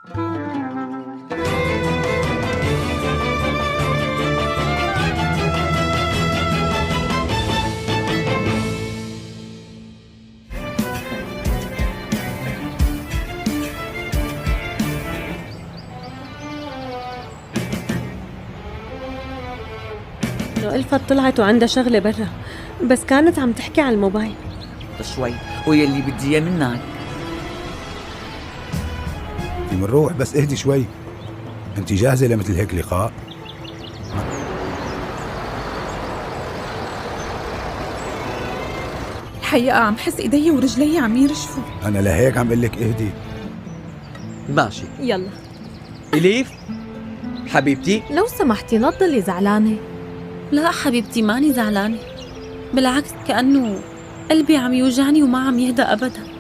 إنه ألفت طلعت وعندها شغلة برا، بس كانت عم تحكي على الموبايل. شوي ويلي بدي اياه منك. بنروح بس اهدي شوي. انت جاهزة لمثل هيك لقاء؟ الحقيقة عم حس ايدي ورجلي عم يرجفوا. انا لهيك عم قلك اهدي. ماشي يلا اليف حبيبتي. لو سمحتي لا تضلي زعلانة. لا حبيبتي ماني زعلانة، بالعكس كأنه قلبي عم يوجعني وما عم يهدى أبدا.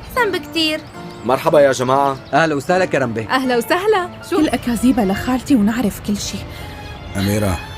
أحسن بكتير. مرحبا يا جماعة. اهلا وسهلا كرم بيه. أهلا وسهلا. كل أكاذيبها لخالتي ونعرف كل شيء. أميرة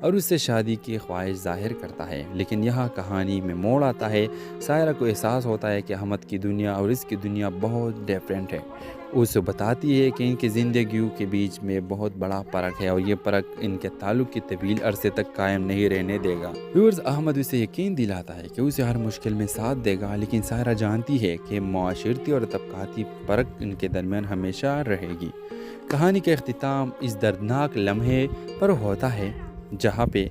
اور اس سے شادی کی خواہش ظاہر کرتا ہے، لیکن یہاں کہانی میں موڑ آتا ہے۔ سائرہ کو احساس ہوتا ہے کہ احمد کی دنیا اور اس کی دنیا بہت ڈیفرنٹ ہے۔ وہ اسے بتاتی ہے کہ ان کی زندگیوں کے بیچ میں بہت بڑا فرق ہے اور یہ فرق ان کے تعلق کی طویل عرصے تک قائم نہیں رہنے دے گا۔ ویورز، احمد اسے یقین دلاتا ہے کہ اسے ہر مشکل میں ساتھ دے گا، لیکن سائرہ جانتی ہے کہ معاشرتی اور طبقاتی فرق ان کے درمیان ہمیشہ رہے گی۔ کہانی کا اختتام اس دردناک لمحے پر ہوتا ہے جہاں پہ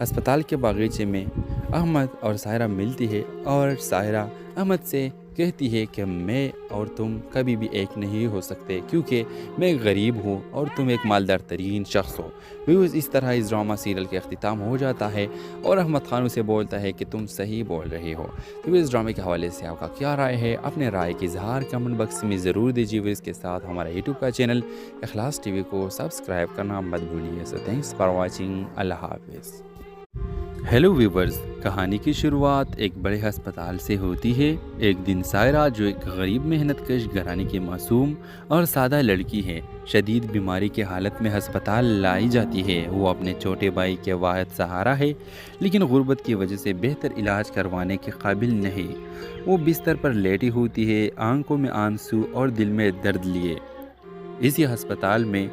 ہسپتال کے باغیچے میں احمد اور سائرہ ملتی ہے اور سائرہ احمد سے کہتی ہے کہ میں اور تم کبھی بھی ایک نہیں ہو سکتے کیونکہ میں ایک غریب ہوں اور تم ایک مالدار ترین شخص ہو۔ ویوز، اس طرح اس ڈرامہ سیریل کا اختتام ہو جاتا ہے اور احمد خان اسے بولتا ہے کہ تم صحیح بول رہے ہو۔ تو اس ڈرامے کے حوالے سے آپ کا کیا رائے ہے؟ اپنے رائے کی اظہار کمنٹ باکس میں ضرور دیجیے۔ اس کے ساتھ ہمارا یوٹیوب کا چینل اخلاص ٹی وی کو سبسکرائب کرنا مت بھولیے۔ سو تھینکس فار واچنگ۔ اللہ حافظ۔ ہیلو ویورز، کہانی کی شروعات ایک بڑے ہسپتال سے ہوتی ہے۔ ایک دن سائرہ، جو ایک غریب محنت کش گھرانے کی معصوم اور سادہ لڑکی ہے، شدید بیماری کی حالت میں ہسپتال لائی جاتی ہے۔ وہ اپنے چھوٹے بھائی کے واحد سہارا ہے، لیکن غربت کی وجہ سے بہتر علاج کروانے کے قابل نہیں۔ وہ بستر پر لیٹی ہوتی ہے، آنکھوں میں آنسو اور دل میں درد لیے۔ اسی ہسپتال میں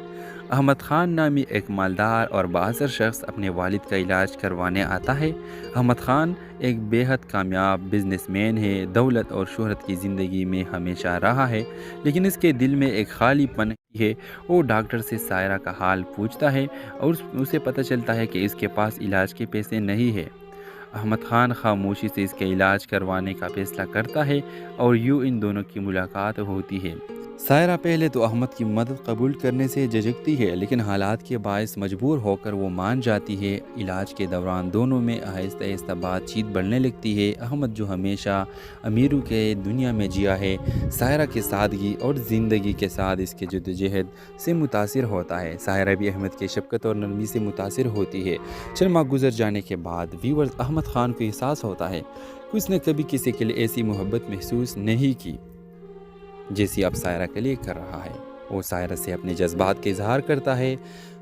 احمد خان نامی ایک مالدار اور بااثر شخص اپنے والد کا علاج کروانے آتا ہے۔ احمد خان ایک بے حد کامیاب بزنس مین ہے، دولت اور شہرت کی زندگی میں ہمیشہ رہا ہے، لیکن اس کے دل میں ایک خالی پن ہے۔ وہ ڈاکٹر سے سائرہ کا حال پوچھتا ہے اور اسے پتہ چلتا ہے کہ اس کے پاس علاج کے پیسے نہیں ہے۔ احمد خان خاموشی سے اس کے علاج کروانے کا فیصلہ کرتا ہے اور یوں ان دونوں کی ملاقات ہوتی ہے۔ سائرہ پہلے تو احمد کی مدد قبول کرنے سے جھجکتی ہے، لیکن حالات کے باعث مجبور ہو کر وہ مان جاتی ہے۔ علاج کے دوران دونوں میں آہستہ آہستہ بات چیت بڑھنے لگتی ہے۔ احمد، جو ہمیشہ امیروں کے دنیا میں جیا ہے، سائرہ کی سادگی اور زندگی کے ساتھ اس کے جدوجہد سے متاثر ہوتا ہے۔ سائرہ بھی احمد کی شفقت اور نرمی سے متاثر ہوتی ہے۔ چند ماہ گزر جانے کے بعد ویورز، احمد خان کو احساس ہوتا ہے کہ اس نے کبھی کسی کے لیے ایسی محبت محسوس نہیں کی جیسی اب سائرہ کے لیے کر رہا ہے۔ وہ سائرہ سے اپنے جذبات کا اظہار کرتا ہے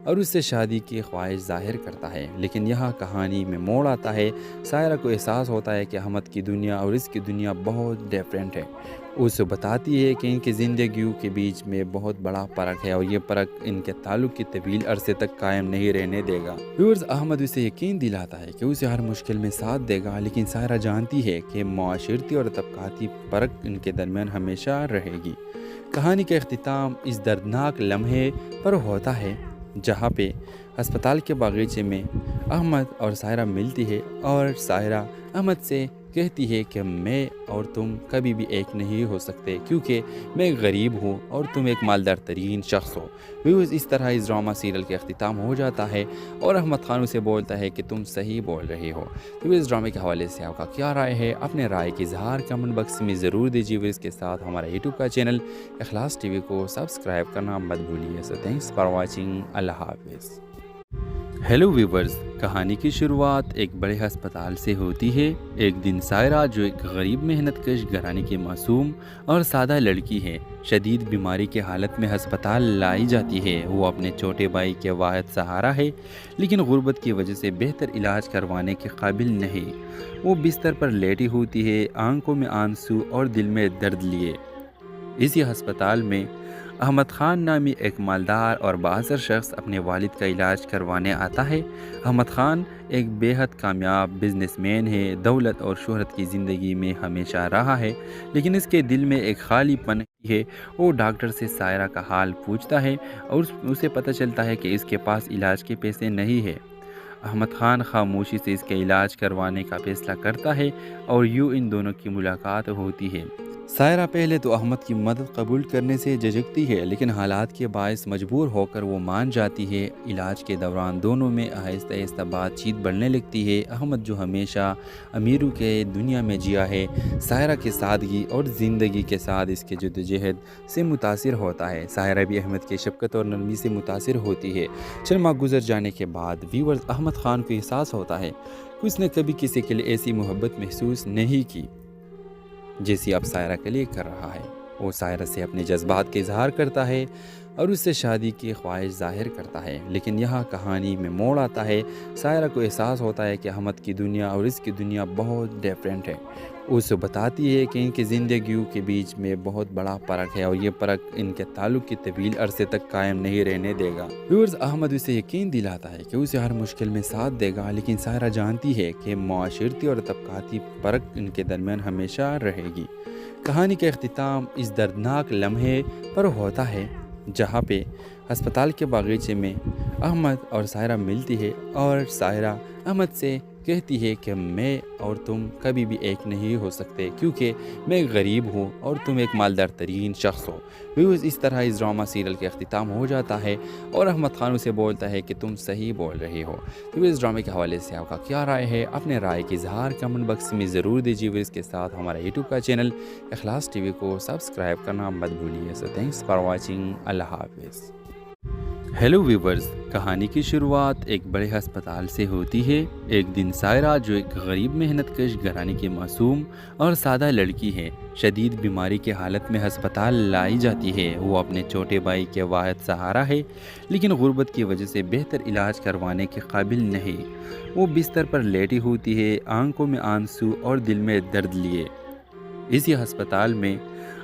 اور اس سے شادی کی خواہش ظاہر کرتا ہے، لیکن یہاں کہانی میں موڑ آتا ہے۔ سائرہ کو احساس ہوتا ہے کہ احمد کی دنیا اور اس کی دنیا بہت ڈیفرنٹ ہے۔ وہ اسے بتاتی ہے کہ ان کی زندگیوں کے بیچ میں بہت بڑا فرق ہے اور یہ فرق ان کے تعلق کی طویل عرصے تک قائم نہیں رہنے دے گا۔ ویورز، احمد اسے یقین دلاتا ہے کہ اسے ہر مشکل میں ساتھ دے گا، لیکن سائرہ جانتی ہے کہ معاشرتی اور طبقاتی فرق ان کے درمیان ہمیشہ رہے گی۔ کہانی کا اختتام اس دردناک لمحے پر ہوتا ہے جہاں پہ ہسپتال کے باغیچے میں احمد اور سائرہ ملتی ہے اور سائرہ احمد سے کہتی ہے کہ میں اور تم کبھی بھی ایک نہیں ہو سکتے کیونکہ میں ایک غریب ہوں اور تم ایک مالدار ترین شخص ہو۔ ویوز، اس طرح اس ڈرامہ سیریل کا اختتام ہو جاتا ہے اور احمد خان اسے بولتا ہے کہ تم صحیح بول رہے ہو۔ تو اس ڈرامے کے حوالے سے آپ کا کیا رائے ہے؟ اپنے رائے کی اظہار کمنٹ باکس میں ضرور دیجیے۔ اس کے ساتھ ہمارا یوٹیوب کا چینل اخلاص ٹی وی کو سبسکرائب کرنا مت بھولیے۔ سو تھینکس فار واچنگ۔ اللہ حافظ۔ ہیلو ویورز، کہانی کی شروعات ایک بڑے ہسپتال سے ہوتی ہے۔ ایک دن سائرہ، جو ایک غریب محنت کش گھرانے کی معصوم اور سادہ لڑکی ہے، شدید بیماری کی حالت میں ہسپتال لائی جاتی ہے۔ وہ اپنے چھوٹے بھائی کے واحد سہارا ہے، لیکن غربت کی وجہ سے بہتر علاج کروانے کے قابل نہیں۔ وہ بستر پر لیٹی ہوتی ہے، آنکھوں میں آنسو اور دل میں درد لیے۔ اسی ہسپتال میں احمد خان نامی ایک مالدار اور بااثر شخص اپنے والد کا علاج کروانے آتا ہے۔ احمد خان ایک بے حد کامیاب بزنس مین ہے، دولت اور شہرت کی زندگی میں ہمیشہ رہا ہے، لیکن اس کے دل میں ایک خالی پن ہے۔ وہ ڈاکٹر سے سائرہ کا حال پوچھتا ہے اور اسے پتہ چلتا ہے کہ اس کے پاس علاج کے پیسے نہیں ہے۔ احمد خان خاموشی سے اس کے علاج کروانے کا فیصلہ کرتا ہے اور یوں ان دونوں کی ملاقات ہوتی ہے۔ سائرہ پہلے تو احمد کی مدد قبول کرنے سے جھجکتی ہے، لیکن حالات کے باعث مجبور ہو کر وہ مان جاتی ہے۔ علاج کے دوران دونوں میں آہستہ آہستہ بات چیت بڑھنے لگتی ہے۔ احمد، جو ہمیشہ امیروں کے دنیا میں جیا ہے، سائرہ کی سادگی اور زندگی کے ساتھ اس کے جدوجہد سے متاثر ہوتا ہے۔ سائرہ بھی احمد کی شفقت اور نرمی سے متاثر ہوتی ہے۔ چند ماہ گزر جانے کے بعد ویورز، احمد خان کو احساس ہوتا ہے کہ اس نے کبھی کسی کے لیے ایسی محبت محسوس نہیں کی جیسی اب سائرہ کے لیے کر رہا ہے۔ وہ سائرہ سے اپنے جذبات کا اظہار کرتا ہے اور اس سے شادی کی خواہش ظاہر کرتا ہے، لیکن یہاں کہانی میں موڑ آتا ہے۔ سائرہ کو احساس ہوتا ہے کہ احمد کی دنیا اور اس کی دنیا بہت ڈیفرنٹ ہے۔ اسے بتاتی ہے کہ ان کی زندگیوں کے بیچ میں بہت بڑا فرق ہے اور یہ فرق ان کے تعلق کی طویل عرصے تک قائم نہیں رہنے دے گا۔ ویورز، احمد اسے یقین دلاتا ہے کہ اسے ہر مشکل میں ساتھ دے گا، لیکن سائرہ جانتی ہے کہ معاشرتی اور طبقاتی فرق ان کے درمیان ہمیشہ رہے گی۔ کہانی کا اختتام اس دردناک لمحے پر ہوتا ہے جہاں پہ ہسپتال کے باغیچے میں احمد اور سائرہ ملتی ہے اور سائرہ احمد سے کہتی ہے کہ میں اور تم کبھی بھی ایک نہیں ہو سکتے کیونکہ میں غریب ہوں اور تم ایک مالدار ترین شخص ہو۔ ویوز، اس طرح اس ڈرامہ سیریل کا اختتام ہو جاتا ہے اور احمد خان اسے بولتا ہے کہ تم صحیح بول رہے ہو۔ تو اس ڈرامے کے حوالے سے آپ کا کیا رائے ہے؟ اپنے رائے کا اظہار کمنٹ باکس میں ضرور دیجیے۔ اس کے ساتھ ہمارا یوٹیوب کا چینل اخلاص ٹی وی کو سبسکرائب کرنا مت بھولیے۔ سو تھینکس فار واچنگ۔ اللہ حافظ۔ ہیلو ویورز، کہانی کی شروعات ایک بڑے ہسپتال سے ہوتی ہے۔ ایک دن سائرہ، جو ایک غریب محنت کش گھرانے کی معصوم اور سادہ لڑکی ہے، شدید بیماری کی حالت میں ہسپتال لائی جاتی ہے۔ وہ اپنے چھوٹے بھائی کے واحد سہارا ہے، لیکن غربت کی وجہ سے بہتر علاج کروانے کے قابل نہیں۔ وہ بستر پر لیٹی ہوتی ہے، آنکھوں میں آنسو اور دل میں درد لیے۔ اسی ہسپتال میں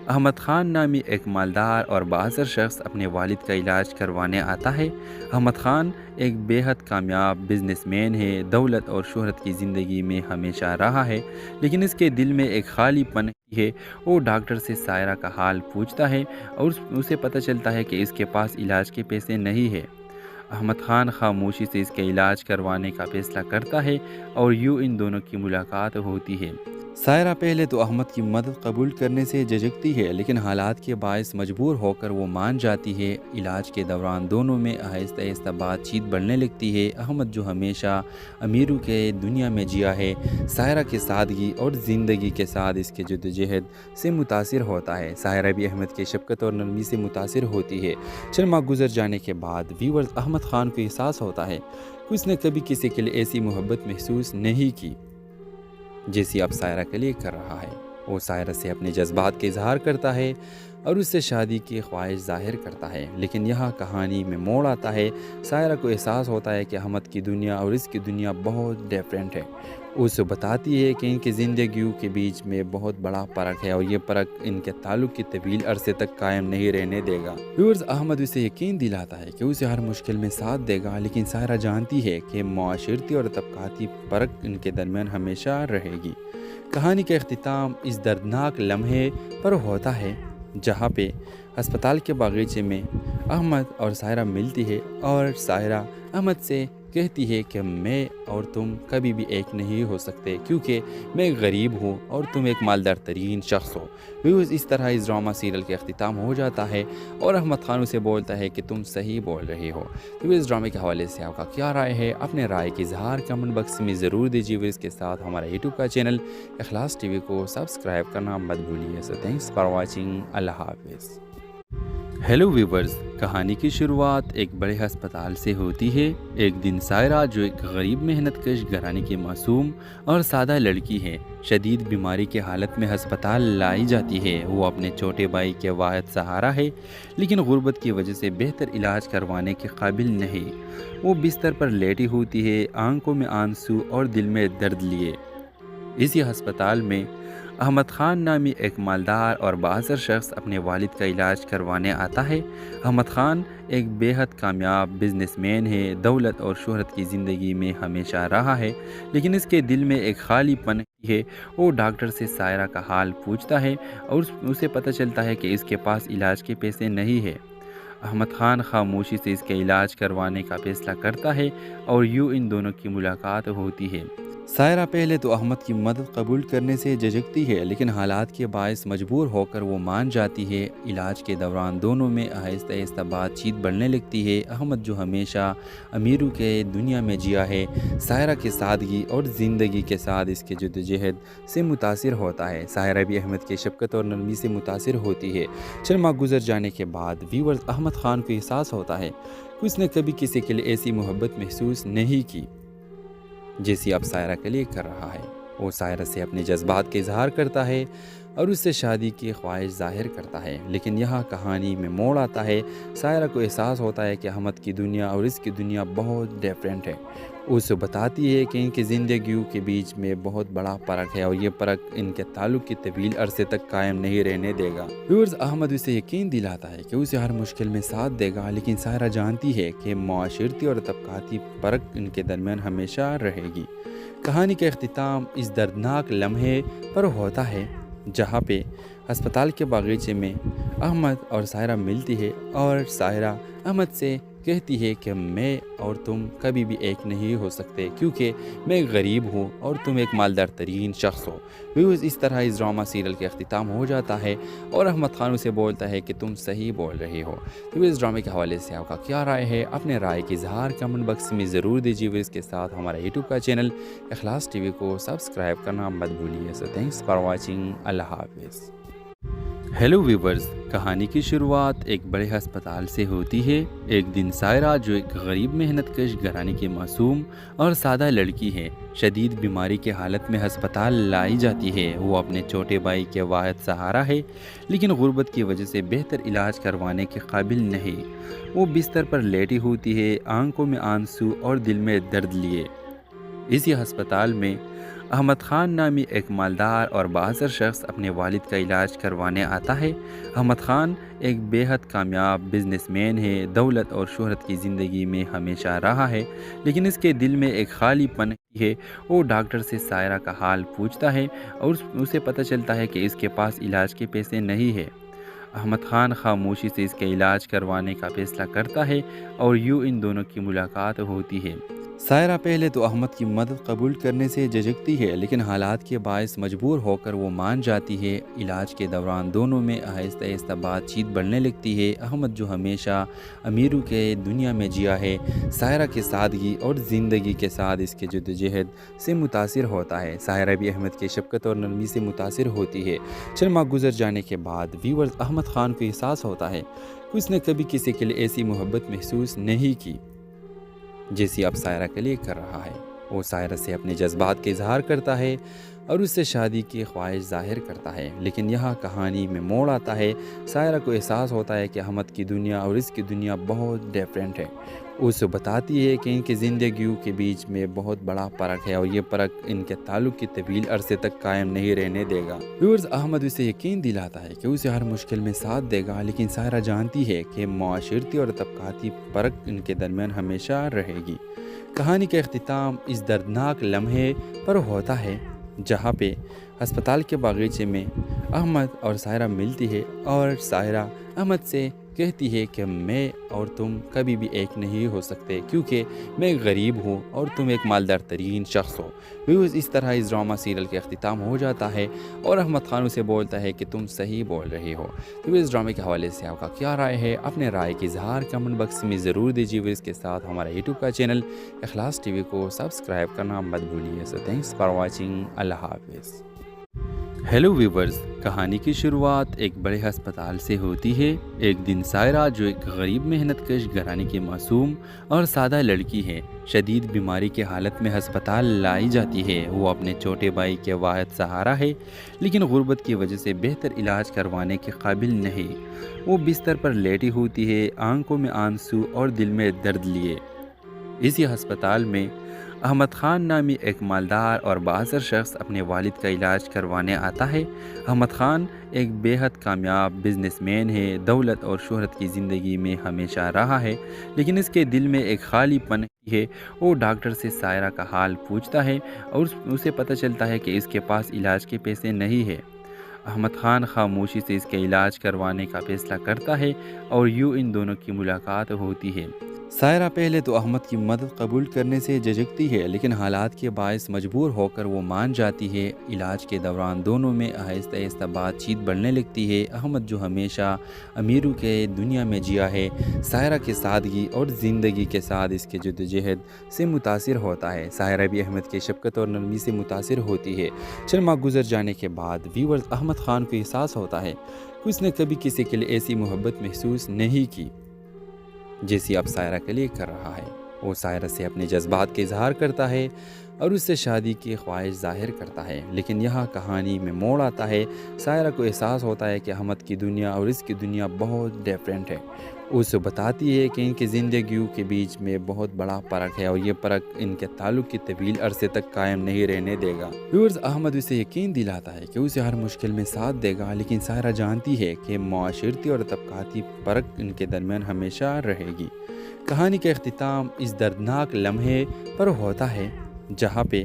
احمد خان نامی ایک مالدار اور بااثر شخص اپنے والد کا علاج کروانے آتا ہے۔ احمد خان ایک بے حد کامیاب بزنس مین ہے، دولت اور شہرت کی زندگی میں ہمیشہ رہا ہے، لیکن اس کے دل میں ایک خالی پن ہے۔ وہ ڈاکٹر سے سائرہ کا حال پوچھتا ہے اور اسے پتہ چلتا ہے کہ اس کے پاس علاج کے پیسے نہیں ہیں۔ احمد خان خاموشی سے اس کا علاج کروانے کا فیصلہ کرتا ہے اور یوں ان دونوں کی ملاقات ہوتی ہے۔ سائرہ پہلے تو احمد کی مدد قبول کرنے سے جھجکتی ہے، لیکن حالات کے باعث مجبور ہو کر وہ مان جاتی ہے۔ علاج کے دوران دونوں میں آہستہ آہستہ بات چیت بڑھنے لگتی ہے۔ احمد، جو ہمیشہ امیروں کے دنیا میں جیا ہے، سائرہ کی سادگی اور زندگی کے ساتھ اس کے جدوجہد سے متاثر ہوتا ہے۔ سائرہ بھی احمد کی شفقت اور نرمی سے متاثر ہوتی ہے۔ چند ماہ گزر جانے کے بعد ویورز، احمد خان کو احساس ہوتا ہے کہ اس نے کبھی کسی کے لیے ایسی محبت محسوس نہیں کی جیسی اب سائرہ کے لیے کر رہا ہے۔ وہ سائرہ سے اپنے جذبات کا اظہار کرتا ہے اور اس سے شادی کی خواہش ظاہر کرتا ہے، لیکن یہاں کہانی میں موڑ آتا ہے۔ سائرہ کو احساس ہوتا ہے کہ احمد کی دنیا اور اس کی دنیا بہت ڈیفرنٹ ہے۔ اسے بتاتی ہے کہ ان کی زندگیوں کے بیچ میں بہت بڑا فرق ہے اور یہ فرق ان کے تعلق کی طویل عرصے تک قائم نہیں رہنے دے گا۔ ویورز، احمد اسے یقین دلاتا ہے کہ اسے ہر مشکل میں ساتھ دے گا، لیکن سائرہ جانتی ہے کہ معاشرتی اور طبقاتی فرق ان کے درمیان ہمیشہ رہے گی۔ کہانی کا اختتام اس دردناک لمحے پر ہوتا ہے جہاں پہ ہسپتال کے باغیچے میں احمد اور سائرہ ملتی ہے اور سائرہ احمد سے کہتی ہے کہ میں اور تم کبھی بھی ایک نہیں ہو سکتے کیونکہ میں غریب ہوں اور تم ایک مالدار ترین شخص ہو۔ ویوز، اس طرح اس ڈرامہ سیریل کا اختتام ہو جاتا ہے اور احمد خان اسے بولتا ہے کہ تم صحیح بول رہے ہو۔ تو اس ڈرامے کے حوالے سے آپ کا کیا رائے ہے؟ اپنے رائے کا اظہار کمنٹ باکس میں ضرور دیجیے۔ اس کے ساتھ ہمارا یوٹیوب کا چینل اخلاص ٹی وی کو سبسکرائب کرنا مت بھولیے۔ سو تھینکس فار واچنگ۔ اللہ حافظ۔ ہیلو ویورز، کہانی کی شروعات ایک بڑے ہسپتال سے ہوتی ہے۔ ایک دن سائرہ، جو ایک غریب محنت کش گھرانے کی معصوم اور سادہ لڑکی ہے، شدید بیماری کی حالت میں ہسپتال لائی جاتی ہے۔ وہ اپنے چھوٹے بھائی کے واحد سہارا ہے، لیکن غربت کی وجہ سے بہتر علاج کروانے کے قابل نہیں۔ وہ بستر پر لیٹی ہوتی ہے، آنکھوں میں آنسو اور دل میں درد لیے۔ اسی ہسپتال میں احمد خان نامی ایک مالدار اور بااثر شخص اپنے والد کا علاج کروانے آتا ہے۔ احمد خان ایک بے حد کامیاب بزنس مین ہے، دولت اور شہرت کی زندگی میں ہمیشہ رہا ہے، لیکن اس کے دل میں ایک خالی پن ہے۔ وہ ڈاکٹر سے سائرہ کا حال پوچھتا ہے اور اسے پتہ چلتا ہے کہ اس کے پاس علاج کے پیسے نہیں ہیں۔ احمد خان خاموشی سے اس کا علاج کروانے کا فیصلہ کرتا ہے اور یوں ان دونوں کی ملاقات ہوتی ہے۔ سائرہ پہلے تو احمد کی مدد قبول کرنے سے جھجکتی ہے، لیکن حالات کے باعث مجبور ہو کر وہ مان جاتی ہے۔ علاج کے دوران دونوں میں آہستہ آہستہ بات چیت بڑھنے لگتی ہے۔ احمد، جو ہمیشہ امیروں کے دنیا میں جیا ہے، سائرہ کی سادگی اور زندگی کے ساتھ اس کے جدوجہد سے متاثر ہوتا ہے۔ سائرہ بھی احمد کی شفقت اور نرمی سے متاثر ہوتی ہے۔ چند ماہ گزر جانے کے بعد ویورز، احمد خان کو احساس ہوتا ہے کہ اس نے کبھی کسی کے لیے ایسی محبت محسوس نہیں کی جیسی اب سائرہ کے لیے کر رہا ہے۔ وہ سائرہ سے اپنے جذبات کا اظہار کرتا ہے اور اس سے شادی کی خواہش ظاہر کرتا ہے، لیکن یہاں کہانی میں موڑ آتا ہے۔ سائرہ کو احساس ہوتا ہے کہ احمد کی دنیا اور اس کی دنیا بہت ڈیفرنٹ ہے۔ اسے بتاتی ہے کہ ان کی زندگیوں کے بیچ میں بہت بڑا فرق ہے اور یہ فرق ان کے تعلق کی طویل عرصے تک قائم نہیں رہنے دے گا۔ ویورز، احمد اسے یقین دلاتا ہے کہ اسے ہر مشکل میں ساتھ دے گا، لیکن سائرہ جانتی ہے کہ معاشرتی اور طبقاتی فرق ان کے درمیان ہمیشہ رہے گی۔ کہانی کا اختتام اس دردناک لمحے پر ہوتا ہے جہاں پہ ہسپتال کے باغیچے میں احمد اور سائرہ ملتی ہے اور سائرہ احمد سے کہتی ہے کہ میں اور تم کبھی بھی ایک نہیں ہو سکتے کیونکہ میں ایک غریب ہوں اور تم ایک مالدار ترین شخص ہو۔ ویوز، اس طرح اس ڈرامہ سیریل کا اختتام ہو جاتا ہے اور احمد خان اسے بولتا ہے کہ تم صحیح بول رہے ہو۔ تو اس ڈرامے کے حوالے سے آپ کا کیا رائے ہے؟ اپنے رائے کی اظہار کمنٹ باکس میں ضرور دیجیے۔ اس کے ساتھ ہمارا یوٹیوب کا چینل اخلاص ٹی وی کو سبسکرائب کرنا مت بھولیے۔ سو تھینکس فار واچنگ۔ اللہ حافظ۔ ہیلو ویورز، کہانی کی شروعات ایک بڑے ہسپتال سے ہوتی ہے۔ ایک دن سائرہ، جو ایک غریب محنت کش گھرانے کی معصوم اور سادہ لڑکی ہے، شدید بیماری کی حالت میں ہسپتال لائی جاتی ہے۔ وہ اپنے چھوٹے بھائی کے واحد سہارا ہے، لیکن غربت کی وجہ سے بہتر علاج کروانے کے قابل نہیں۔ وہ بستر پر لیٹی ہوتی ہے، آنکھوں میں آنسو اور دل میں درد لیے۔ اسی ہسپتال میں احمد خان نامی ایک مالدار اور بااثر شخص اپنے والد کا علاج کروانے آتا ہے۔ احمد خان ایک بے حد کامیاب بزنس مین ہے، دولت اور شہرت کی زندگی میں ہمیشہ رہا ہے، لیکن اس کے دل میں ایک خالی پن ہے۔ وہ ڈاکٹر سے سائرہ کا حال پوچھتا ہے اور اسے پتہ چلتا ہے کہ اس کے پاس علاج کے پیسے نہیں ہے۔ احمد خان خاموشی سے اس کے علاج کروانے کا فیصلہ کرتا ہے اور یوں ان دونوں کی ملاقات ہوتی ہے۔ سائرہ پہلے تو احمد کی مدد قبول کرنے سے جھجکتی ہے، لیکن حالات کے باعث مجبور ہو کر وہ مان جاتی ہے۔ علاج کے دوران دونوں میں آہستہ آہستہ بات چیت بڑھنے لگتی ہے۔ احمد، جو ہمیشہ امیروں کے دنیا میں جیا ہے، سائرہ کی سادگی اور زندگی کے ساتھ اس کے جدوجہد سے متاثر ہوتا ہے۔ سائرہ بھی احمد کی شفقت اور نرمی سے متاثر ہوتی ہے۔ چند ماہ گزر جانے کے بعد ویورز، احمد خان کو احساس ہوتا ہے کہ اس نے کبھی کسی کے لیے ایسی محبت محسوس نہیں کی جیسی اب سائرہ کے لیے کر رہا ہے۔ وہ سائرہ سے اپنے جذبات کا اظہار کرتا ہے اور اس سے شادی کی خواہش ظاہر کرتا ہے، لیکن یہاں کہانی میں موڑ آتا ہے۔ سائرہ کو احساس ہوتا ہے کہ احمد کی دنیا اور اس کی دنیا بہت ڈیفرنٹ ہے۔ اسے بتاتی ہے کہ ان کی زندگیوں کے بیچ میں بہت بڑا فرق ہے اور یہ فرق ان کے تعلق کی طویل عرصے تک قائم نہیں رہنے دے گا۔ ویورز، احمد اسے یقین دلاتا ہے کہ اسے ہر مشکل میں ساتھ دے گا، لیکن سائرہ جانتی ہے کہ معاشرتی اور طبقاتی فرق ان کے درمیان ہمیشہ رہے گی۔ کہانی کا اختتام اس دردناک لمحے پر ہوتا ہے جہاں پہ ہسپتال کے باغیچے میں احمد اور سائرہ ملتی ہے اور سائرہ احمد سے کہتی ہے کہ میں اور تم کبھی بھی ایک نہیں ہو سکتے کیونکہ میں ایک غریب ہوں اور تم ایک مالدار ترین شخص ہو۔ ویوز، اس طرح اس ڈرامہ سیریل کا اختتام ہو جاتا ہے اور احمد خان اسے بولتا ہے کہ تم صحیح بول رہے ہو۔ تو اس ڈرامے کے حوالے سے آپ کا کیا رائے ہے؟ اپنے رائے کی اظہار کمنٹ باکس میں ضرور دیجیے۔ اس کے ساتھ ہمارا یوٹیوب کا چینل اخلاص ٹی وی کو سبسکرائب کرنا مت بھولیے۔ سو تھینکس فار واچنگ۔ اللہ حافظ۔ ہیلو ویورز، کہانی کی شروعات ایک بڑے ہسپتال سے ہوتی ہے۔ ایک دن سائرہ، جو ایک غریب محنت کش گھرانے کی معصوم اور سادہ لڑکی ہے، شدید بیماری کی حالت میں ہسپتال لائی جاتی ہے۔ وہ اپنے چھوٹے بھائی کے واحد سہارا ہے، لیکن غربت کی وجہ سے بہتر علاج کروانے کے قابل نہیں۔ وہ بستر پر لیٹی ہوتی ہے، آنکھوں میں آنسو اور دل میں درد لیے۔ اسی ہسپتال میں احمد خان نامی ایک مالدار اور بااثر شخص اپنے والد کا علاج کروانے آتا ہے۔ احمد خان ایک بے حد کامیاب بزنس مین ہے، دولت اور شہرت کی زندگی میں ہمیشہ رہا ہے، لیکن اس کے دل میں ایک خالی پن ہے۔ وہ ڈاکٹر سے سائرہ کا حال پوچھتا ہے اور اسے پتہ چلتا ہے کہ اس کے پاس علاج کے پیسے نہیں ہے۔ احمد خان خاموشی سے اس کے علاج کروانے کا فیصلہ کرتا ہے اور یوں ان دونوں کی ملاقات ہوتی ہے۔ سائرہ پہلے تو احمد کی مدد قبول کرنے سے جھجکتی ہے، لیکن حالات کے باعث مجبور ہو کر وہ مان جاتی ہے۔ علاج کے دوران دونوں میں آہستہ آہستہ بات چیت بڑھنے لگتی ہے۔ احمد، جو ہمیشہ امیروں کے دنیا میں جیا ہے، سائرہ کی سادگی اور زندگی کے ساتھ اس کے جدوجہد سے متاثر ہوتا ہے۔ سائرہ بھی احمد کی شفقت اور نرمی سے متاثر ہوتی ہے۔ چند ماہ گزر جانے کے بعد ویورز، احمد خان کو احساس ہوتا ہے کہ اس نے کبھی کسی کے لیے ایسی محبت محسوس نہیں کی جیسی اب سائرہ کے لیے کر رہا ہے۔ وہ سائرہ سے اپنے جذبات کا اظہار کرتا ہے اور اس سے شادی کی خواہش ظاہر کرتا ہے، لیکن یہاں کہانی میں موڑ آتا ہے۔ سائرہ کو احساس ہوتا ہے کہ احمد کی دنیا اور اس کی دنیا بہت ڈیفرنٹ ہے۔ وہ اسے بتاتی ہے کہ ان کی زندگیوں کے بیچ میں بہت بڑا فرق ہے اور یہ فرق ان کے تعلق کی طویل عرصے تک قائم نہیں رہنے دے گا۔ ویورز، احمد اسے یقین دلاتا ہے کہ اسے ہر مشکل میں ساتھ دے گا، لیکن سائرہ جانتی ہے کہ معاشرتی اور طبقاتی فرق ان کے درمیان ہمیشہ رہے گی۔ کہانی کا اختتام اس دردناک لمحے پر ہوتا ہے جہاں پہ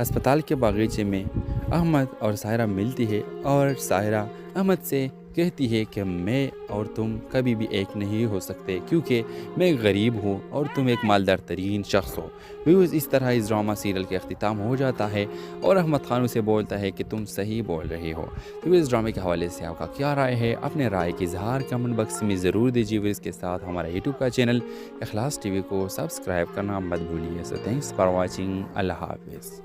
ہسپتال کے باغیچے میں احمد اور سائرہ ملتی ہے اور سائرہ احمد سے کہتی ہے کہ میں اور تم کبھی بھی ایک نہیں ہو سکتے کیونکہ میں ایک غریب ہوں اور تم ایک مالدار ترین شخص ہو۔ ویوز، اس طرح اس ڈرامہ سیریل کا اختتام ہو جاتا ہے اور احمد خان اسے بولتا ہے کہ تم صحیح بول رہے ہو۔ تو اس ڈرامے کے حوالے سے آپ کا کیا رائے ہے؟ اپنے رائے کی اظہار کمنٹ باکس میں ضرور دیجیے۔ اس کے ساتھ ہمارا یوٹیوب کا چینل اخلاص ٹی وی کو سبسکرائب کرنا مت بھولیے۔ سو تھینکس فار واچنگ۔ اللہ حافظ۔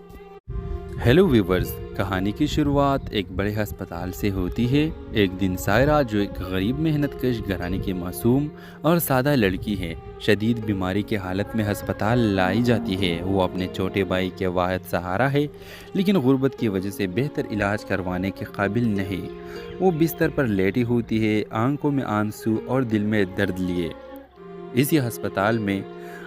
ہیلو ویورز، کہانی کی شروعات ایک بڑے ہسپتال سے ہوتی ہے۔ ایک دن سائرہ، جو ایک غریب محنت کش گھرانے کی معصوم اور سادہ لڑکی ہے، شدید بیماری کی حالت میں ہسپتال لائی جاتی ہے۔ وہ اپنے چھوٹے بھائی کے واحد سہارا ہے، لیکن غربت کی وجہ سے بہتر علاج کروانے کے قابل نہیں۔ وہ بستر پر لیٹی ہوتی ہے، آنکھوں میں آنسو اور دل میں درد لیے۔ اسی ہسپتال میں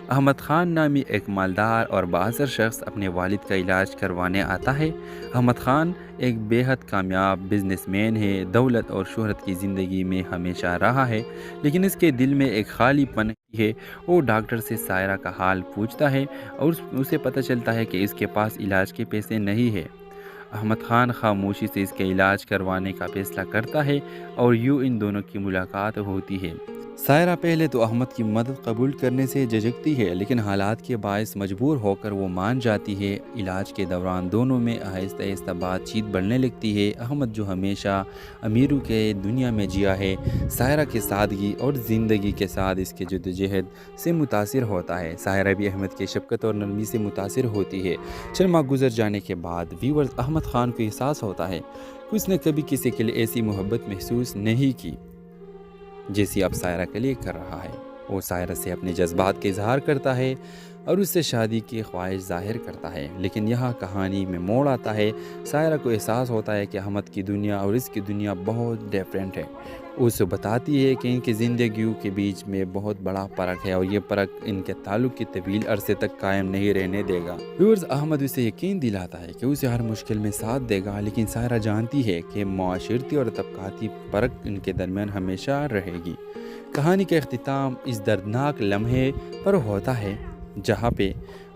احمد خان نامی ایک مالدار اور بااثر شخص اپنے والد کا علاج کروانے آتا ہے۔ احمد خان ایک بے حد کامیاب بزنس مین ہے، دولت اور شہرت کی زندگی میں ہمیشہ رہا ہے، لیکن اس کے دل میں ایک خالی پن ہے۔ وہ ڈاکٹر سے سائرہ کا حال پوچھتا ہے اور اسے پتہ چلتا ہے کہ اس کے پاس علاج کے پیسے نہیں ہے۔ احمد خان خاموشی سے اس کے علاج کروانے کا فیصلہ کرتا ہے اور یوں ان دونوں کی ملاقات ہوتی ہے۔ سائرہ پہلے تو احمد کی مدد قبول کرنے سے جھجکتی ہے، لیکن حالات کے باعث مجبور ہو کر وہ مان جاتی ہے۔ علاج کے دوران دونوں میں آہستہ آہستہ بات چیت بڑھنے لگتی ہے۔ احمد، جو ہمیشہ امیروں کے دنیا میں جیا ہے، سائرہ کی سادگی اور زندگی کے ساتھ اس کے جدوجہد سے متاثر ہوتا ہے۔ سائرہ بھی احمد کی شفقت اور نرمی سے متاثر ہوتی ہے۔ چند ماہ گزر جانے کے بعد ویورز، احمد خان کو احساس ہوتا ہے کہ اس نے کبھی کسی کے لیے ایسی محبت محسوس نہیں کی جیسی اب سائرہ کے لیے کر رہا ہے۔ وہ سائرہ سے اپنے جذبات کا اظہار کرتا ہے اور اس سے شادی کی خواہش ظاہر کرتا ہے، لیکن یہاں کہانی میں موڑ آتا ہے۔ سائرہ کو احساس ہوتا ہے کہ احمد کی دنیا اور اس کی دنیا بہت ڈیفرنٹ ہے۔ وہ اسے بتاتی ہے کہ ان کی زندگیوں کے بیچ میں بہت بڑا فرق ہے اور یہ فرق ان کے تعلق کی طویل عرصے تک قائم نہیں رہنے دے گا۔ ویورز، احمد اسے یقین دلاتا ہے کہ اسے ہر مشکل میں ساتھ دے گا، لیکن سائرہ جانتی ہے کہ معاشرتی اور طبقاتی فرق ان کے درمیان ہمیشہ رہے گی۔ کہانی کا اختتام اس دردناک لمحے پر ہوتا ہے جہاں پہ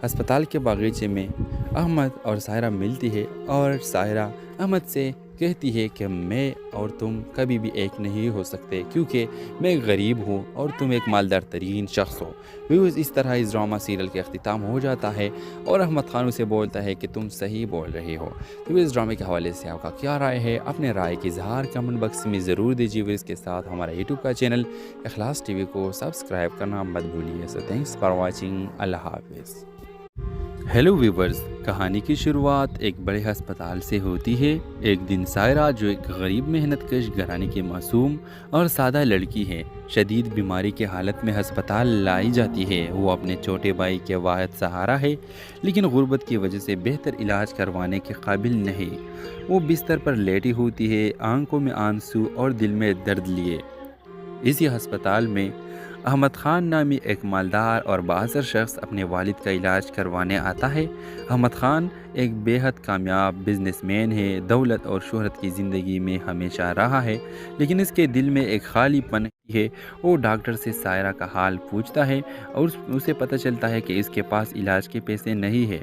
ہسپتال کے باغیچے میں احمد اور سائرہ ملتی ہے اور سائرہ احمد سے کہتی ہے کہ میں اور تم کبھی بھی ایک نہیں ہو سکتے کیونکہ میں ایک غریب ہوں اور تم ایک مالدار ترین شخص ہو۔ ویوز، اس طرح اس ڈرامہ سیریل کا اختتام ہو جاتا ہے اور احمد خان اسے بولتا ہے کہ تم صحیح بول رہے ہو۔ تو اس ڈرامے کے حوالے سے آپ کا کیا رائے ہے؟ اپنے رائے کی اظہار کمنٹ باکس میں ضرور دیجیے۔ اس کے ساتھ ہمارا یوٹیوب کا چینل اخلاص ٹی وی کو سبسکرائب کرنا مت بھولیے۔ سو تھینکس فار واچنگ۔ اللہ حافظ۔ ہیلو ویورز، کہانی کی شروعات ایک بڑے ہسپتال سے ہوتی ہے۔ ایک دن سائرہ، جو ایک غریب محنت کش گھرانے کی معصوم اور سادہ لڑکی ہے، شدید بیماری کی حالت میں ہسپتال لائی جاتی ہے۔ وہ اپنے چھوٹے بھائی کے واحد سہارا ہے، لیکن غربت کی وجہ سے بہتر علاج کروانے کے قابل نہیں۔ وہ بستر پر لیٹی ہوتی ہے، آنکھوں میں آنسو اور دل میں درد لیے۔ اسی ہسپتال میں احمد خان نامی ایک مالدار اور بااثر شخص اپنے والد کا علاج کروانے آتا ہے۔ احمد خان ایک بے حد کامیاب بزنس مین ہے، دولت اور شہرت کی زندگی میں ہمیشہ رہا ہے، لیکن اس کے دل میں ایک خالی پن ہے۔ وہ ڈاکٹر سے سائرہ کا حال پوچھتا ہے اور اسے پتہ چلتا ہے کہ اس کے پاس علاج کے پیسے نہیں ہے۔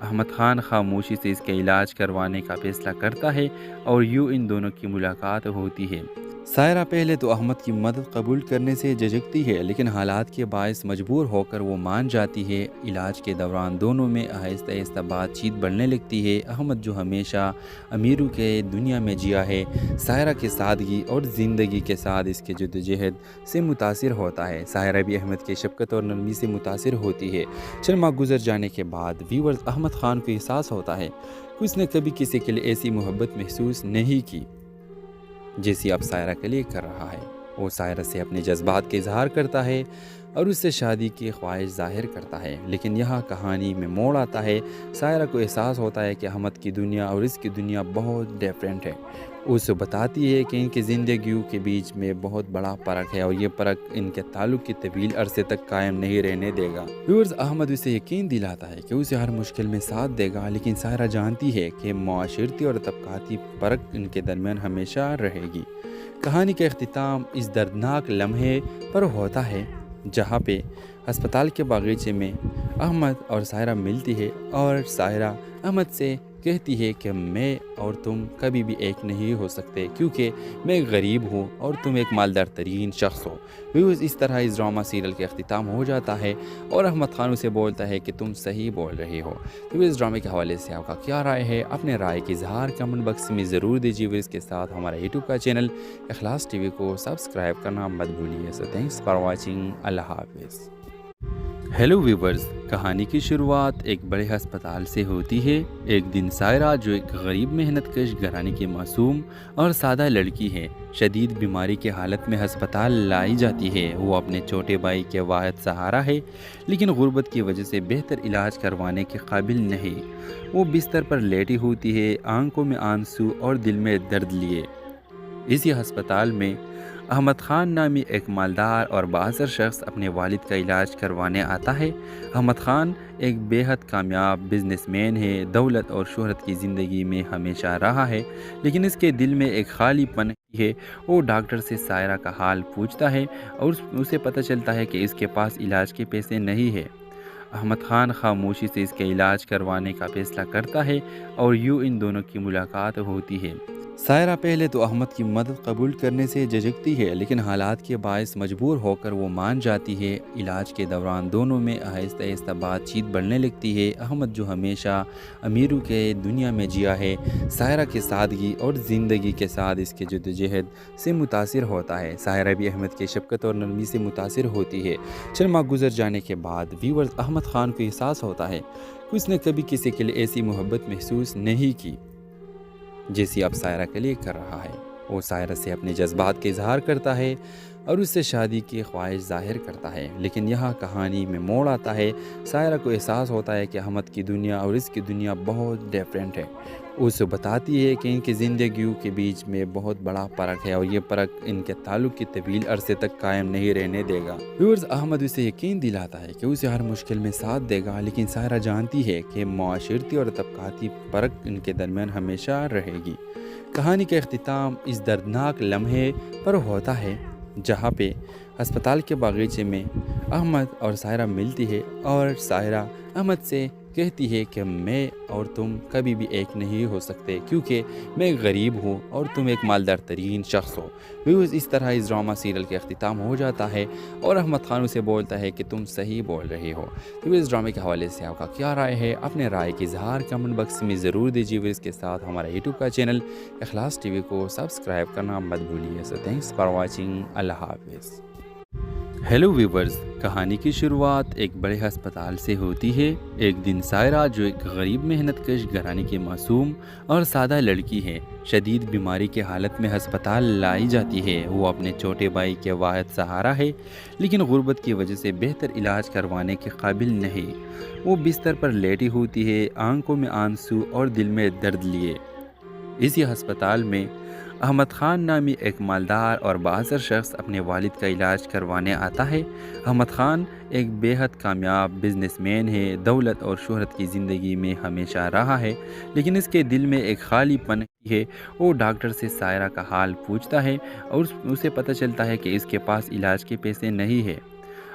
احمد خان خاموشی سے اس کے علاج کروانے کا فیصلہ کرتا ہے اور یوں ان دونوں کی ملاقات ہوتی ہے۔ سائرہ پہلے تو احمد کی مدد قبول کرنے سے جھجکتی ہے، لیکن حالات کے باعث مجبور ہو کر وہ مان جاتی ہے۔ علاج کے دوران دونوں میں آہستہ آہستہ بات چیت بڑھنے لگتی ہے۔ احمد، جو ہمیشہ امیروں کے دنیا میں جیا ہے، سائرہ کی سادگی اور زندگی کے ساتھ اس کے جدوجہد سے متاثر ہوتا ہے۔ سائرہ بھی احمد کی شفقت اور نرمی سے متاثر ہوتی ہے۔ چند ماہ گزر جانے کے بعد ویورز، احمد خان کو احساس ہوتا ہے کہ اس نے کبھی کسی کے لیے ایسی محبت محسوس نہیں کی جیسی اب سائرہ کے لیے کر رہا ہے۔ وہ سائرہ سے اپنے جذبات کا اظہار کرتا ہے اور اس سے شادی کی خواہش ظاہر کرتا ہے، لیکن یہاں کہانی میں موڑ آتا ہے۔ سائرہ کو احساس ہوتا ہے کہ احمد کی دنیا اور اس کی دنیا بہت ڈیفرنٹ ہے۔ اسے بتاتی ہے کہ ان کی زندگیوں کے بیچ میں بہت بڑا فرق ہے اور یہ فرق ان کے تعلق کی طویل عرصے تک قائم نہیں رہنے دے گا۔ ویورز، احمد اسے یقین دلاتا ہے کہ اسے ہر مشکل میں ساتھ دے گا، لیکن سائرہ جانتی ہے کہ معاشرتی اور طبقاتی فرق ان کے درمیان ہمیشہ رہے گی۔ کہانی کا اختتام اس دردناک لمحے پر ہوتا ہے جہاں پہ ہسپتال کے باغیچے میں احمد اور سائرہ ملتی ہے اور سائرہ احمد سے کہتی ہے کہ میں اور تم کبھی بھی ایک نہیں ہو سکتے کیونکہ میں غریب ہوں اور تم ایک مالدار ترین شخص ہو۔ ویوز، اس طرح اس ڈرامہ سیریل کے اختتام ہو جاتا ہے اور احمد خان اسے بولتا ہے کہ تم صحیح بول رہے ہو۔ تو اس ڈرامے کے حوالے سے آپ کا کیا رائے ہے؟ اپنے رائے کی اظہار کمنٹ باکس میں ضرور دیجیے۔ اس کے ساتھ ہمارا یوٹیوب کا چینل اخلاص ٹی وی کو سبسکرائب کرنا مت بھولیے۔ سو تھینکس فار واچنگ۔ اللہ حافظ۔ ہیلو ویورز، کہانی کی شروعات ایک بڑے ہسپتال سے ہوتی ہے۔ ایک دن سائرہ، جو ایک غریب محنت کش گھرانے کی معصوم اور سادہ لڑکی ہے، شدید بیماری کی حالت میں ہسپتال لائی جاتی ہے۔ وہ اپنے چھوٹے بھائی کے واحد سہارا ہے، لیکن غربت کی وجہ سے بہتر علاج کروانے کے قابل نہیں۔ وہ بستر پر لیٹی ہوتی ہے، آنکھوں میں آنسو اور دل میں درد لیے۔ اسی ہسپتال میں احمد خان نامی ایک مالدار اور بااثر شخص اپنے والد کا علاج کروانے آتا ہے۔ احمد خان ایک بے حد کامیاب بزنس مین ہے، دولت اور شہرت کی زندگی میں ہمیشہ رہا ہے، لیکن اس کے دل میں ایک خالی پن ہے۔ وہ ڈاکٹر سے سائرہ کا حال پوچھتا ہے اور اسے پتہ چلتا ہے کہ اس کے پاس علاج کے پیسے نہیں ہیں۔ احمد خان خاموشی سے اس کے علاج کروانے کا فیصلہ کرتا ہے اور یوں ان دونوں کی ملاقات ہوتی ہے۔ سائرہ پہلے تو احمد کی مدد قبول کرنے سے جھجکتی ہے، لیکن حالات کے باعث مجبور ہو کر وہ مان جاتی ہے۔ علاج کے دوران دونوں میں آہستہ آہستہ بات چیت بڑھنے لگتی ہے۔ احمد، جو ہمیشہ امیروں کے دنیا میں جیا ہے، سائرہ کی سادگی اور زندگی کے ساتھ اس کے جدوجہد سے متاثر ہوتا ہے۔ سائرہ بھی احمد کی شفقت اور نرمی سے متاثر ہوتی ہے۔ چند ماہ گزر جانے کے بعد ویورز، احمد خان کو احساس ہوتا ہے کہ اس نے کبھی کسی کے لیے ایسی محبت محسوس نہیں کی جیسی اب سائرہ کے لیے کر رہا ہے۔ وہ سائرہ سے اپنے جذبات کا اظہار کرتا ہے اور اس سے شادی کی خواہش ظاہر کرتا ہے، لیکن یہاں کہانی میں موڑ آتا ہے۔ سائرہ کو احساس ہوتا ہے کہ احمد کی دنیا اور اس کی دنیا بہت ڈیفرنٹ ہے۔ اسے بتاتی ہے کہ ان کی زندگیوں کے بیچ میں بہت بڑا فرق ہے اور یہ فرق ان کے تعلق کی طویل عرصے تک قائم نہیں رہنے دے گا۔ ویورز، احمد اسے یقین دلاتا ہے کہ اسے ہر مشکل میں ساتھ دے گا، لیکن سائرہ جانتی ہے کہ معاشرتی اور طبقاتی فرق ان کے درمیان ہمیشہ رہے گی۔ کہانی کا اختتام اس دردناک لمحے پر ہوتا ہے جہاں پہ ہسپتال کے باغیچے میں احمد اور سائرہ ملتی ہے اور سائرہ احمد سے کہتی ہے کہ میں اور تم کبھی بھی ایک نہیں ہو سکتے کیونکہ میں غریب ہوں اور تم ایک مالدار ترین شخص ہو۔ ویوز، اس طرح اس ڈرامہ سیریل کے اختتام ہو جاتا ہے اور احمد خان اسے بولتا ہے کہ تم صحیح بول رہے ہو۔ تو اس ڈرامے کے حوالے سے آپ کا کیا رائے ہے؟ اپنے رائے کی اظہار کمنٹ باکس میں ضرور دیجیے۔ اس کے ساتھ ہمارا یوٹیوب کا چینل اخلاص ٹی وی کو سبسکرائب کرنا مت بھولیے۔ سو تھینکس فار واچنگ۔ اللہ حافظ۔ ہیلو ویورز، کہانی کی شروعات ایک بڑے ہسپتال سے ہوتی ہے۔ ایک دن سائرہ، جو ایک غریب محنت کش گھرانے کی معصوم اور سادہ لڑکی ہے، شدید بیماری کی حالت میں ہسپتال لائی جاتی ہے۔ وہ اپنے چھوٹے بھائی کے واحد سہارا ہے، لیکن غربت کی وجہ سے بہتر علاج کروانے کے قابل نہیں۔ وہ بستر پر لیٹی ہوتی ہے، آنکھوں میں آنسو اور دل میں درد لیے۔ اسی ہسپتال میں احمد خان نامی ایک مالدار اور بااثر شخص اپنے والد کا علاج کروانے آتا ہے۔ احمد خان ایک بے حد کامیاب بزنس مین ہے، دولت اور شہرت کی زندگی میں ہمیشہ رہا ہے، لیکن اس کے دل میں ایک خالی پن ہے۔ وہ ڈاکٹر سے سائرہ کا حال پوچھتا ہے اور اسے پتہ چلتا ہے کہ اس کے پاس علاج کے پیسے نہیں ہیں۔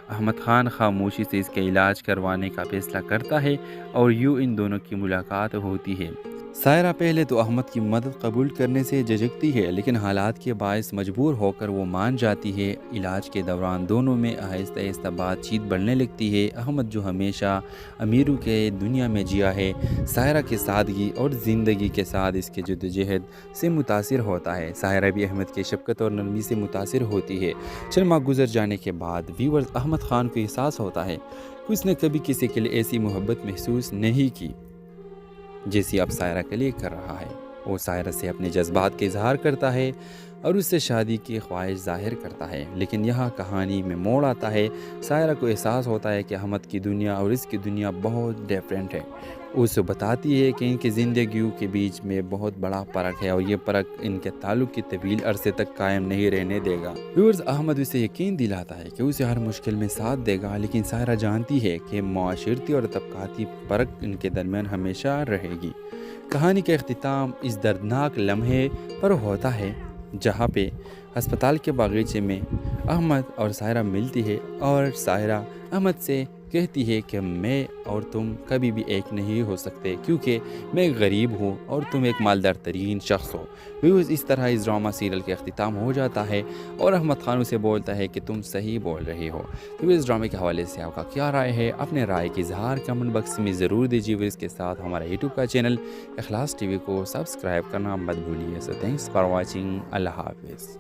احمد خان خاموشی سے اس کے علاج کروانے کا فیصلہ کرتا ہے اور یوں ان دونوں کی ملاقات ہوتی ہے۔ سائرہ پہلے تو احمد کی مدد قبول کرنے سے جھجکتی ہے، لیکن حالات کے باعث مجبور ہو کر وہ مان جاتی ہے۔ علاج کے دوران دونوں میں آہستہ آہستہ بات چیت بڑھنے لگتی ہے۔ احمد، جو ہمیشہ امیروں کے دنیا میں جیا ہے، سائرہ کی سادگی اور زندگی کے ساتھ اس کے جدوجہد سے متاثر ہوتا ہے۔ سائرہ بھی احمد کی شفقت اور نرمی سے متاثر ہوتی ہے۔ چند ماہ گزر جانے کے بعد ویورز، احمد خان کو احساس ہوتا ہے کہ اس نے کبھی کسی کے لیے ایسی محبت محسوس نہیں کی جیسی اب سائرہ کے لیے کر رہا ہے۔ وہ سائرہ سے اپنے جذبات کا اظہار کرتا ہے اور اس سے شادی کی خواہش ظاہر کرتا ہے، لیکن یہاں کہانی میں موڑ آتا ہے۔ سائرہ کو احساس ہوتا ہے کہ احمد کی دنیا اور اس کی دنیا بہت ڈیفرنٹ ہے۔ وہ اسے بتاتی ہے کہ ان کی زندگیوں کے بیچ میں بہت بڑا فرق ہے اور یہ فرق ان کے تعلق کی طویل عرصے تک قائم نہیں رہنے دے گا۔ ویورز، احمد اسے یقین دلاتا ہے کہ اسے ہر مشکل میں ساتھ دے گا، لیکن سائرہ جانتی ہے کہ معاشرتی اور طبقاتی فرق ان کے درمیان ہمیشہ رہے گی۔ کہانی کا اختتام اس دردناک لمحے پر ہوتا ہے جہاں پہ ہسپتال کے باغیچے میں احمد اور سائرہ ملتی ہے اور سائرہ احمد سے کہتی ہے کہ میں اور تم کبھی بھی ایک نہیں ہو سکتے کیونکہ میں ایک غریب ہوں اور تم ایک مالدار ترین شخص ہو۔ ویوز، اس طرح اس ڈرامہ سیریل کا اختتام ہو جاتا ہے اور احمد خان اسے بولتا ہے کہ تم صحیح بول رہے ہو۔ تو اس ڈرامے کے حوالے سے آپ کا کیا رائے ہے؟ اپنے رائے کی اظہار کمنٹ باکس میں ضرور دیجیے۔ اس کے ساتھ ہمارا یوٹیوب کا چینل اخلاص ٹی وی کو سبسکرائب کرنا مت بھولیے۔ سو تھینکس فار واچنگ۔ اللہ حافظ۔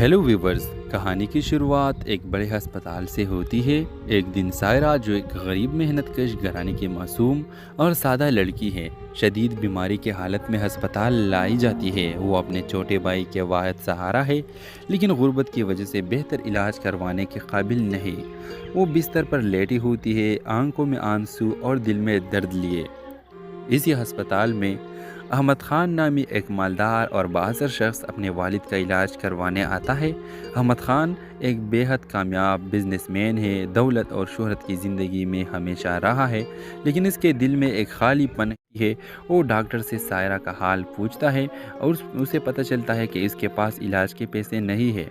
ہیلو ویورز، کہانی کی شروعات ایک بڑے ہسپتال سے ہوتی ہے۔ ایک دن سائرہ، جو ایک غریب محنت کش گھرانے کی معصوم اور سادہ لڑکی ہے، شدید بیماری کی حالت میں ہسپتال لائی جاتی ہے۔ وہ اپنے چھوٹے بھائی کے واحد سہارا ہے، لیکن غربت کی وجہ سے بہتر علاج کروانے کے قابل نہیں۔ وہ بستر پر لیٹی ہوتی ہے، آنکھوں میں آنسو اور دل میں درد لیے۔ اسی ہسپتال میں احمد خان نامی ایک مالدار اور بااثر شخص اپنے والد کا علاج کروانے آتا ہے۔ احمد خان ایک بے حد کامیاب بزنس مین ہے، دولت اور شہرت کی زندگی میں ہمیشہ رہا ہے، لیکن اس کے دل میں ایک خالی پن ہے۔ وہ ڈاکٹر سے سائرہ کا حال پوچھتا ہے اور اسے پتہ چلتا ہے کہ اس کے پاس علاج کے پیسے نہیں ہے۔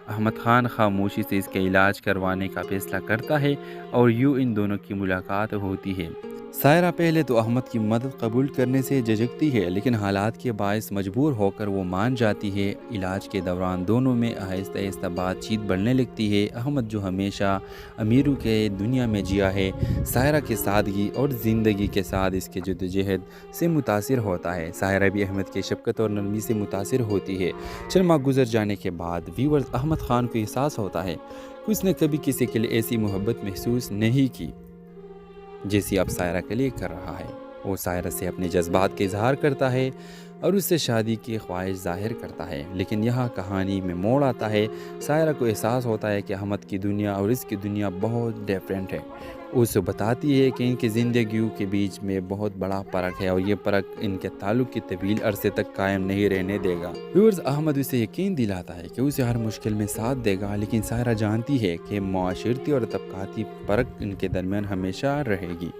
احمد خان خاموشی سے اس کے علاج کروانے کا فیصلہ کرتا ہے اور یوں ان دونوں کی ملاقات ہوتی ہے۔ سائرہ پہلے تو احمد کی مدد قبول کرنے سے جھجکتی ہے، لیکن حالات کے باعث مجبور ہو کر وہ مان جاتی ہے۔ علاج کے دوران دونوں میں آہستہ آہستہ بات چیت بڑھنے لگتی ہے۔ احمد، جو ہمیشہ امیروں کے دنیا میں جیا ہے، سائرہ کی سادگی اور زندگی کے ساتھ اس کے جدوجہد سے متاثر ہوتا ہے۔ سائرہ بھی احمد کی شفقت اور نرمی سے متاثر ہوتی ہے۔ چند ماہ گزر جانے کے بعد ویورز، احمد خان کو احساس ہوتا ہے کہ اس نے کبھی کسی کے لیے ایسی محبت محسوس نہیں کی جیسی اب سائرہ کے لیے کر رہا ہے۔ وہ سائرہ سے اپنے جذبات کا اظہار کرتا ہے اور اس سے شادی کی خواہش ظاہر کرتا ہے، لیکن یہاں کہانی میں موڑ آتا ہے۔ سائرہ کو احساس ہوتا ہے کہ احمد کی دنیا اور اس کی دنیا بہت ڈیفرنٹ ہے۔ وہ اسے بتاتی ہے کہ ان کی زندگیوں کے بیچ میں بہت بڑا فرق ہے اور یہ فرق ان کے تعلق کی طویل عرصے تک قائم نہیں رہنے دے گا۔ ویورز، احمد اسے یقین دلاتا ہے کہ اسے ہر مشکل میں ساتھ دے گا، لیکن سائرہ جانتی ہے کہ معاشرتی اور طبقاتی فرق ان کے درمیان ہمیشہ رہے گی۔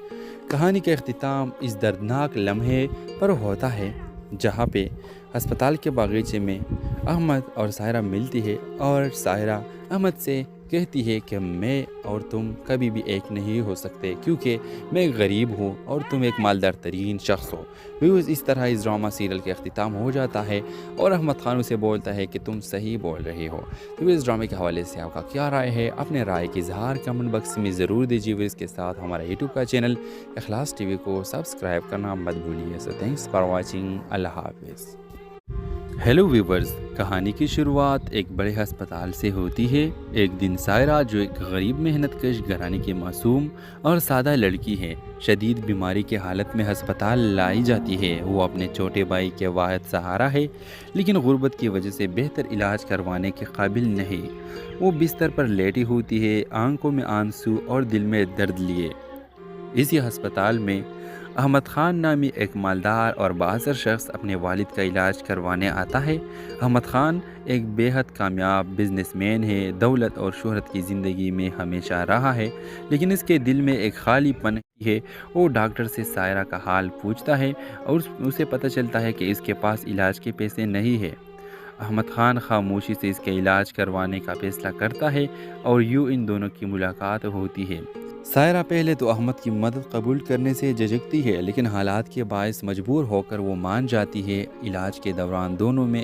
کہانی کا اختتام اس دردناک لمحے پر ہوتا ہے جہاں پہ ہسپتال کے باغیچے میں احمد اور سائرہ ملتی ہے اور سائرہ احمد سے کہتی ہے کہ میں اور تم کبھی بھی ایک نہیں ہو سکتے کیونکہ میں ایک غریب ہوں اور تم ایک مالدار ترین شخص ہو۔ ویوز، اس طرح اس ڈرامہ سیریل کا اختتام ہو جاتا ہے اور احمد خان اسے بولتا ہے کہ تم صحیح بول رہے ہو۔ تو اس ڈرامے کے حوالے سے آپ کا کیا رائے ہے؟ اپنے رائے کی اظہار کمنٹ باکس میں ضرور دیجیے۔ اس کے ساتھ ہمارا یوٹیوب کا چینل اخلاص ٹی وی کو سبسکرائب کرنا مت بھولیے۔ سو تھینکس فار واچنگ۔ اللہ حافظ۔ ہیلو ویورز، کہانی کی شروعات ایک بڑے ہسپتال سے ہوتی ہے۔ ایک دن سائرہ، جو ایک غریب محنت کش گھرانے کی معصوم اور سادہ لڑکی ہے، شدید بیماری کی حالت میں ہسپتال لائی جاتی ہے۔ وہ اپنے چھوٹے بھائی کے واحد سہارا ہے، لیکن غربت کی وجہ سے بہتر علاج کروانے کے قابل نہیں۔ وہ بستر پر لیٹی ہوتی ہے، آنکھوں میں آنسو اور دل میں درد لیے۔ اسی ہسپتال میں احمد خان نامی ایک مالدار اور بااثر شخص اپنے والد کا علاج کروانے آتا ہے۔ احمد خان ایک بے حد کامیاب بزنس مین ہے، دولت اور شہرت کی زندگی میں ہمیشہ رہا ہے، لیکن اس کے دل میں ایک خالی پن ہے۔ وہ ڈاکٹر سے سائرہ کا حال پوچھتا ہے اور اسے پتہ چلتا ہے کہ اس کے پاس علاج کے پیسے نہیں ہے۔ احمد خان خاموشی سے اس کے علاج کروانے کا فیصلہ کرتا ہے اور یوں ان دونوں کی ملاقات ہوتی ہے۔ سائرہ پہلے تو احمد کی مدد قبول کرنے سے جھجکتی ہے، لیکن حالات کے باعث مجبور ہو کر وہ مان جاتی ہے۔ علاج کے دوران دونوں میں